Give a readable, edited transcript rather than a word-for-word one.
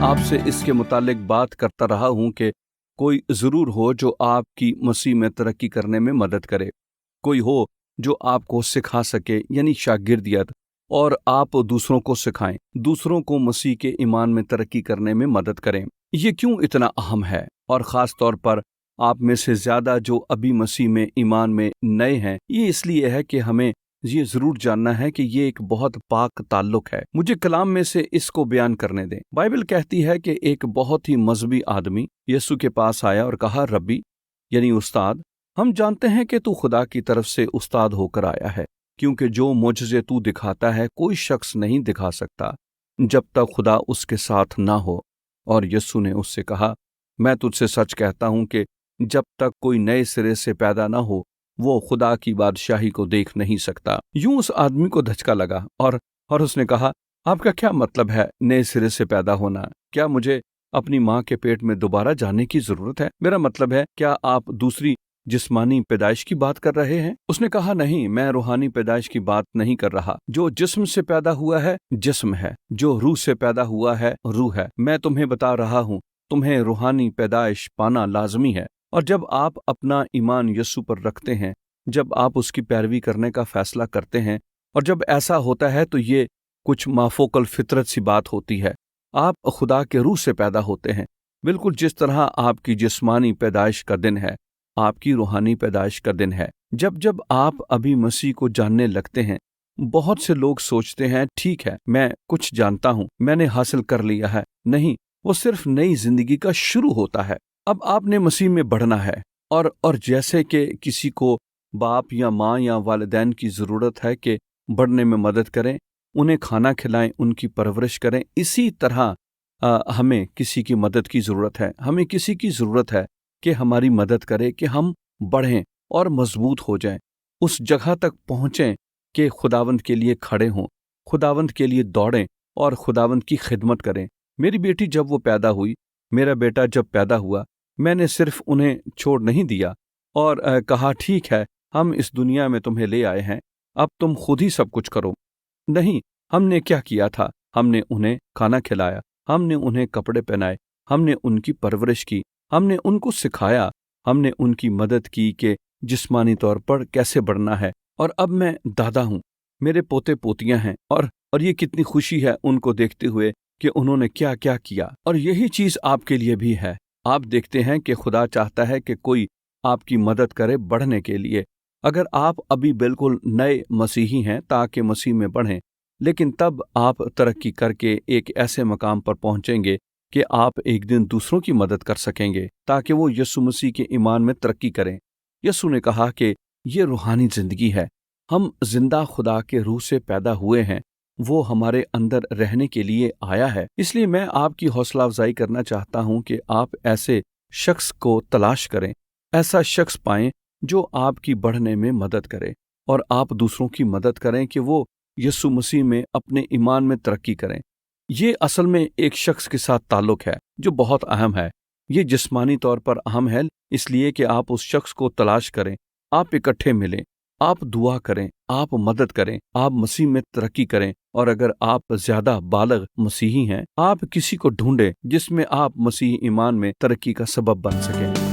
آپ से इसके मुतालिक बात करता रहा हूँ कि कोई ज़रूर हो जो आपकी मसीह में तरक्की करने में मदद करे, कोई हो जो आपको सिखा सके यानी शागिर्दियत, और आप दूसरों को सिखाएं, दूसरों को मसीह के ईमान में तरक्की करने में मदद करें। ये क्यों इतना अहम है? और ख़ास तौर पर आप में से ज़्यादा जो अभी मसीह में ईमान में नए हैं, ये इसलिए है कि हमें ये ज़रूर जानना है कि ये एक बहुत पाक ताल्लुक है। मुझे कलाम में से इसको बयान करने दें। बाइबल कहती है कि एक बहुत ही मजहबी आदमी यीशु के पास आया और कहा, रब्बी यानी उस्ताद, हम जानते हैं कि तू खुदा की तरफ से उस्ताद होकर आया है, क्योंकि जो मुझसे तू दिखाता है कोई शख्स नहीं दिखा सकता जब तक खुदा उसके साथ ना हो। और यीशु ने उससे कहा, मैं तुझसे सच कहता हूं कि जब तक कोई नए सिरे से पैदा ना हो वो खुदा की बादशाही को देख नहीं सकता। यूं उस आदमी को धचका लगा और उसने कहा, आपका क्या मतलब है नए सिरे से पैदा होना? क्या मुझे अपनी माँ के पेट में दोबारा जाने की जरूरत है? मेरा मतलब है, क्या आप दूसरी जिस्मानी पैदाइश की बात कर रहे हैं? उसने कहा, नहीं, मैं रूहानी पैदाइश की बात नहीं कर रहा। जो जिस्म से पैदा हुआ है जिस्म है, जो रूह से पैदा हुआ है रूह है। मैं तुम्हें बता रहा हूँ, तुम्हें रूहानी पैदाइश पाना लाजमी है। और जब आप अपना ईमान यीशु पर रखते हैं, जब आप उसकी पैरवी करने का फैसला करते हैं, और जब ऐसा होता है तो ये कुछ माफोकल फितरत सी बात होती है। आप खुदा के रूह से पैदा होते हैं, बिल्कुल जिस तरह आपकी जिस्मानी पैदाइश का दिन है, आपकी रूहानी पैदाइश का दिन है। जब जब आप अभी मसीह को जानने लगते हैं, बहुत से लोग सोचते हैं, ठीक है, मैं कुछ जानता हूँ, मैंने हासिल कर लिया है। नहीं, वो सिर्फ नई जिंदगी का शुरू होता है। अब आपने मसीह में बढ़ना है, और जैसे कि किसी को बाप या माँ या वालिदैन की ज़रूरत है कि बढ़ने में मदद करें, उन्हें खाना खिलाएं, उनकी परवरिश करें, इसी तरह हमें किसी की मदद की ज़रूरत है। हमें किसी की ज़रूरत है कि हमारी मदद करे कि हम बढ़ें और मजबूत हो जाएं, उस जगह तक पहुँचें कि खुदावंद के लिए खड़े हों, खुदावंद के लिए दौड़ें और खुदावंद की खिदमत करें। मेरी बेटी जब वो पैदा हुई, मेरा बेटा जब पैदा हुआ, मैंने सिर्फ उन्हें छोड़ नहीं दिया और कहा, ठीक है, हम इस दुनिया में तुम्हें ले आए हैं, अब तुम खुद ही सब कुछ करो। नहीं, हमने क्या किया था? हमने उन्हें खाना खिलाया, हमने उन्हें कपड़े पहनाए, हमने उनकी परवरिश की, हमने उनको सिखाया, हमने उनकी मदद की कि जिस्मानी तौर पर कैसे बढ़ना है। और अब मैं दादा हूँ, मेरे पोते पोतियां हैं, और ये कितनी खुशी है उनको देखते हुए कि उन्होंने क्या क्या किया। और यही चीज़ आपके लिए भी है। आप देखते हैं कि खुदा चाहता है कि कोई आपकी मदद करे बढ़ने के लिए। अगर आप अभी बिल्कुल नए मसीही हैं ताकि मसीह में बढ़ें, लेकिन तब आप तरक्की करके एक ऐसे मकाम पर पहुंचेंगे कि आप एक दिन दूसरों की मदद कर सकेंगे ताकि वो यीशु मसीह के ईमान में तरक्की करें। यीशु ने कहा कि ये रूहानी जिंदगी है। हम जिंदा खुदा के रूह से पैदा हुए हैं, वो हमारे अंदर रहने के लिए आया है। इसलिए मैं आपकी हौसला अफजाई करना चाहता हूं कि आप ऐसे शख्स को तलाश करें, ऐसा शख्स पाएं जो आपकी बढ़ने में मदद करे, और आप दूसरों की मदद करें कि वो यीशु मसीह में अपने ईमान में तरक्की करें। ये असल में एक शख्स के साथ ताल्लुक है जो बहुत अहम है। ये जिस्मानी तौर पर अहम है इसलिए कि आप उस शख्स को तलाश करें, आप इकट्ठे मिलें, आप दुआ करें, आप मदद करें, आप मसीह में तरक्की करें। और अगर आप ज्यादा बालग मसीही हैं, आप किसी को ढूंढें जिसमें आप मसीही ईमान में तरक्की का सबब बन सकें।